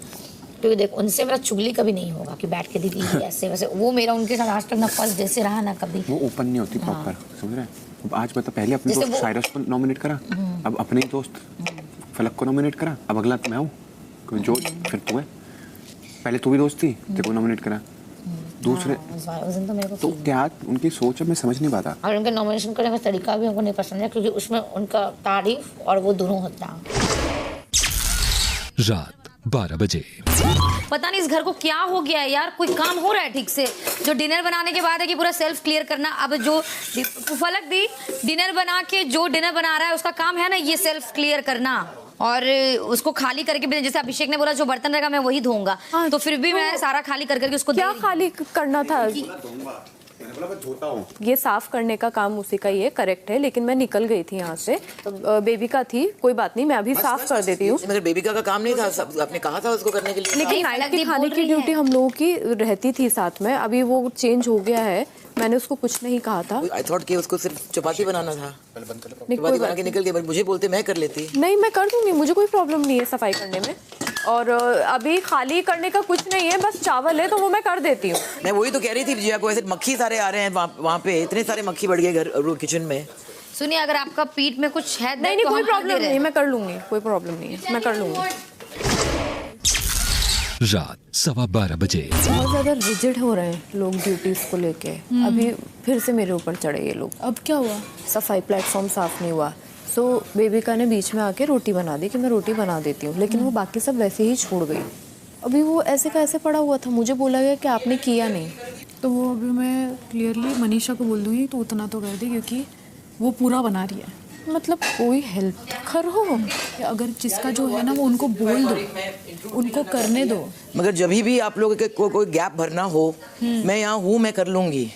Speaker 8: क्योंकि देखो उनसे मेरा चुगली कभी नहीं होगा कि बैठ के दीदी ऐसे वैसे, वो मेरा उनके साथ आज तक ना फर्स्ट डे से रहा ना कभी।
Speaker 1: वो ओपन नहीं होती प्रॉपर, समझ रहे हैं। अब आज बता, पहले अपने दोस्त साइरस को नॉमिनेट करा, अब अपने ही दोस्त फलक को नॉमिनेट करा, अब अगला मैं हूँ जो, फिर तू है। पहले तू भी दोस्त थी, तेरे को नॉमिनेट करा, दूसरे
Speaker 8: उस दिन तो मेरे को
Speaker 1: तो क्या उनकी सोच है मैं समझ नहीं पाता।
Speaker 8: और उनका नॉमिनेशन करने का तरीका भी हमको नहीं पसंद है, क्योंकि उसमें उनका तारीफ और वो दोनों होता है।
Speaker 3: रात 12 बजे
Speaker 2: पता नहीं इस घर को क्या हो गया है यार, कोई काम हो रहा है ठीक से। जो डिनर बनाने के बाद है कि पूरा सेल्फ क्लियर करना, अब जो फलक दी डिनर बना के जो डिनर बना रहा है उसका काम है ना ये सेल्फ क्लियर करना, और उसको खाली करके, जैसे अभिषेक ने बोला जो बर्तन रहेगा मैं वही धोऊंगा, तो फिर भी मैं सारा खाली कर करके उसको
Speaker 5: क्या खाली करना था, ये साफ करने का काम उसी का ही है, करेक्ट है, लेकिन मैं निकल गई थी यहाँ से, बेबिका थी, कोई बात नहीं, मैं अभी साफ कर देती हूँ।
Speaker 7: मगर बेबिका का काम नहीं था, आपने कहा था उसको करने के लिए।
Speaker 5: लेकिन नाइट की खाने की ड्यूटी हम लोगों की रहती थी साथ में, अभी वो चेंज हो गया है, मैंने उसको कुछ नहीं कहा था।
Speaker 7: आई थॉट कि उसको सिर्फ चपाती बनाना था, चपाती बना के निकल गई, मुझे बोलते मैं कर लेती।
Speaker 5: नहीं मैं कर दूंगी, मुझे कोई प्रॉब्लम नहीं है सफाई करने में, और अभी खाली करने का कुछ नहीं है, बस चावल है तो वो मैं कर देती हूँ।
Speaker 7: मैं वही तो कह रही थी विजया को, ऐसे मक्खी सारे आ रहे हैं वहाँ पे, इतने सारे मक्खी बढ़ गए घर किचन में।
Speaker 2: सुनिए अगर आपका पीठ में कुछ है
Speaker 5: नहीं कोई प्रॉब्लम नहीं, मैं कर लूंगी, कोई प्रॉब्लम नहीं है, मैं कर लूंगी।
Speaker 3: रात 12:15 बजे
Speaker 5: बहुत ज्यादा रिजिड हो रहे हैं लोग ड्यूटीज को लेके, अभी फिर से मेरे ऊपर चढ़े ये लोग।
Speaker 10: अब क्या हुआ?
Speaker 5: सफाई प्लेटफॉर्म साफ नहीं हुआ, सो बेबिका ने बीच में आके रोटी बना दी कि मैं रोटी बना देती हूँ, लेकिन वो बाकी सब वैसे ही छोड़ गई। अभी वो ऐसे का ऐसे पड़ा हुआ था, मुझे बोला गया कि आपने किया नहीं,
Speaker 10: तो वो अभी मैं क्लियरली मनीषा को बोल दूंगी तो उतना तो कर दे, क्योंकि वो पूरा बना रही है।
Speaker 5: मतलब कोई हेल्प करो,
Speaker 10: अगर जिसका जो है ना वो उनको बोल दो, उनको करने दो।
Speaker 7: मगर जब भी आप लोगों के कोई गैप भरना हो, मैं यहाँ हूँ, मैं कर लूंगी।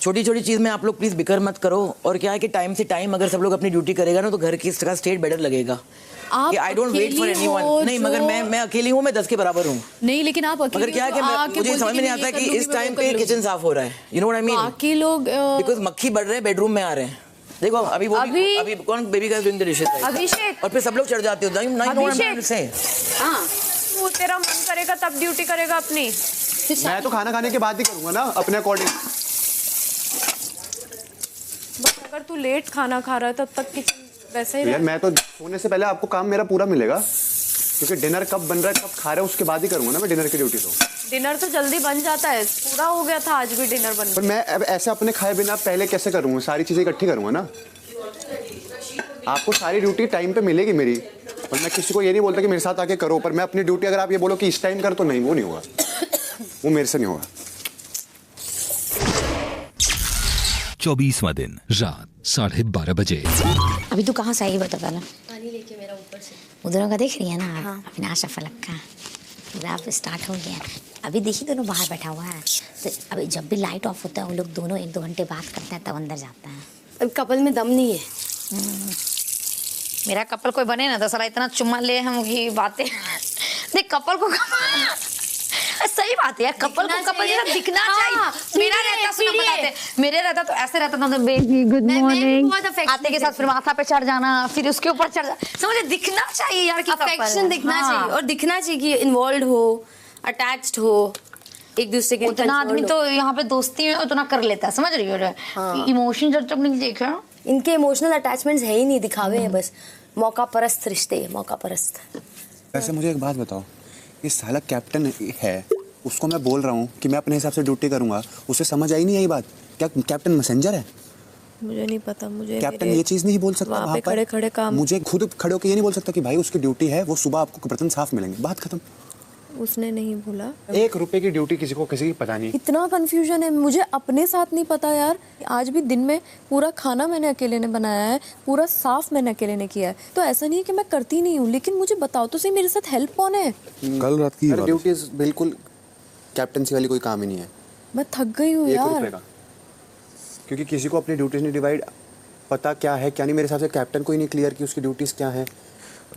Speaker 7: छोटी छोटी चीज में आप लोग प्लीज बिकर मत करो, और क्या है कि टाइम से टाइम अगर सब लोग अपनी ड्यूटी करेगा ना तो घर की स्टेट बेटर लगेगा। I don't wait for anyone. नहीं मगर मैं अकेली हूँ, मैं 10 के बराबर हूँ।
Speaker 10: नहीं लेकिन आप अकेले,
Speaker 7: मगर क्या है कि मुझे समझ में नहीं आता कि इस टाइम पे किचन साफ हो रहा है, you know what I mean.
Speaker 5: बाकी लोग
Speaker 7: बिकॉज मक्खी बढ़ रहे हैं, बेडरूम में आ रहे हैं। देखो अभी कौन बेबी का डूइंग द डिशेस,
Speaker 5: अभिषेक,
Speaker 7: और फिर सब लोग चढ़ जाते हो।
Speaker 5: हाँ वो तेरा मन करेगा तब ड्यूटी करेगा अपनी।
Speaker 1: मैं तो खाना खाने के बाद ही करूंगा ना अपने अकॉर्डिंग।
Speaker 5: अगर तू लेट खाना खा रहा है तब तक किचन वैसे ही
Speaker 1: यार, मैं तो सोने से पहले आपको काम मेरा पूरा मिलेगा, क्योंकि डिनर कब बन रहा है कब खा रहे हैं उसके बाद ही करूंगा ना मैं डिनर की ड्यूटी। तो
Speaker 5: डिनर तो जल्दी बन जाता है, पूरा हो गया था आज भी डिनर बन।
Speaker 1: पर मैं अब ऐसे अपने खाए बिना पहले कैसे करूंगा, सारी चीजें इकट्ठी करूंगा ना। आपको सारी ड्यूटी टाइम पे मिलेगी मेरी, और मैं किसी को ये नहीं बोलता कि मेरे साथ आके करो, पर मैं अपनी ड्यूटी अगर आप ये बोलो कि इस टाइम कर, तो नहीं, वो नहीं होगा, वो मेरे से नहीं होगा।
Speaker 3: 24वां दिन रात 12:30 बजे।
Speaker 8: अभी तू कहाँ से आई बता पहले?
Speaker 2: पानी लेके मेरा ऊपर से
Speaker 8: उधरों का देख रही है ना, हाँ। अविनाश फलक का पूरा अब स्टार्ट हो गया। अभी देखी दोनों बाहर बैठा हुआ है, तो अभी जब भी लाइट ऑफ होता है वो लोग दोनों 1-2 घंटे बात करते हैं, तब अंदर जाता है।
Speaker 2: अब कपल में दम नहीं है।
Speaker 8: मेरा कपल कोई बने ना तो साला इतना चुम्मा ले हम की बातें देख कपल को सही बात है, कपल को कपल जैसा दिखना चाहिए। मेरा रहता सुना बताते, मेरे रहता तो ऐसे रहता था, बेबी गुड मॉर्निंग आते के साथ फिर माथा पे चढ़ जाना, फिर उसके ऊपर चढ़ जाना, समझे दिखना चाहिए यार कि
Speaker 2: अफेक्शन दिखना चाहिए, और दिखना चाहिए कि इन्वॉल्व हो, अटैच्ड हो एक दूसरे के।
Speaker 8: उतना आदमी तो यहाँ पे दोस्ती में उतना कर लेता है, समझ रही हो। इमोशन जब तक नहीं देखा,
Speaker 2: इनके इमोशनल अटैचमेंट्स है ही नहीं, दिखावे हैं बस, मौका परस्त रिश्ते, मौका परस्त।
Speaker 1: वैसे मुझे एक बात बताओ, ये साला कैप्टन है, उसको मैं बोल रहा हूँ कि मैं अपने हिसाब से ड्यूटी करूंगा, उसे समझ आई नहीं आई बात? क्या कैप्टन मैसेंजर है?
Speaker 5: मुझे नहीं पता, मुझे
Speaker 1: कैप्टन ये चीज नहीं बोल सकता वहाँ
Speaker 5: पे खड़े काम,
Speaker 1: मुझे खुद खड़े होकर ये नहीं बोल सकता कि भाई उसकी ड्यूटी है, वो सुबह आपको बर्तन साफ मिलेंगे, बात खत्म।
Speaker 5: उसने नहीं बोला।
Speaker 1: 1 रुपए की ड्यूटी किसी की पता नहीं।
Speaker 5: इतना कंफ्यूजन है, मुझे अपने साथ नहीं पता यार। आज भी दिन में पूरा खाना मैंने अकेले ने बनाया है, पूरा साफ मैंने अकेले ने किया है, तो ऐसा नहीं है कि मैं करती नहीं हूँ, लेकिन मुझे बताओ तो सही मेरे साथ हेल्प कौन है?
Speaker 1: कल रात की ड्यूटी बिल्कुल कैप्टनसी वाली कोई काम ही नहीं है।
Speaker 5: मैं थक गई हूँ यार।
Speaker 1: 1 रुपए का, क्योंकि किसी को अपनी ड्यूटीज नहीं डिवाइड पता क्या है क्या नहीं। मेरे हिसाब से कैप्टन को ही नहीं क्लियर की उसकी ड्यूटीज क्या है।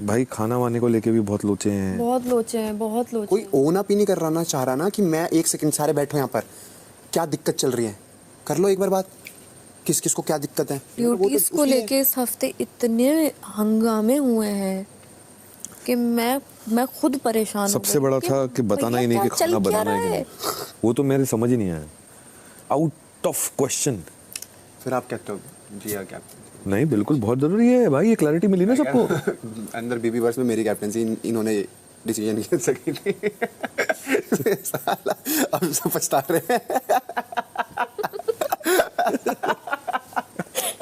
Speaker 6: भाई खाना वाने को लेके भी बहुत लोचे हैं।
Speaker 5: बहुत लोचे हैं, बहुत लोचे।
Speaker 1: कोई ओन अप ही नहीं कर रहा ना, चाह रहा ना कि मैं एक सेकंड सारे बैठो यहाँ पर, क्या दिक्कत चल रही है, कर लो एक बार बात, किस किस को क्या दिक्कत है।
Speaker 5: ड्यूटीज को लेके इस हफ्ते इतने हंगामे हुए हैं कि मैं खुद परेशान हूँ।
Speaker 6: सबसे बड़ा था कि बताना ही नहीं कि खाना बनाना है, वो तो मेरे समझ ही नहीं आया, आउट ऑफ क्वेश्चन।
Speaker 1: फिर आप कहते हो जी हाँ कैप्टन
Speaker 6: नहीं, बिल्कुल बहुत जरूरी है भाई, ये क्लैरिटी मिली ना सबको।
Speaker 1: अंदर बीबी वर्स में मेरी कैप्टनसी इन्होंने डिसीजन ले सकी थी। साला अब सब पछता रहे हैं।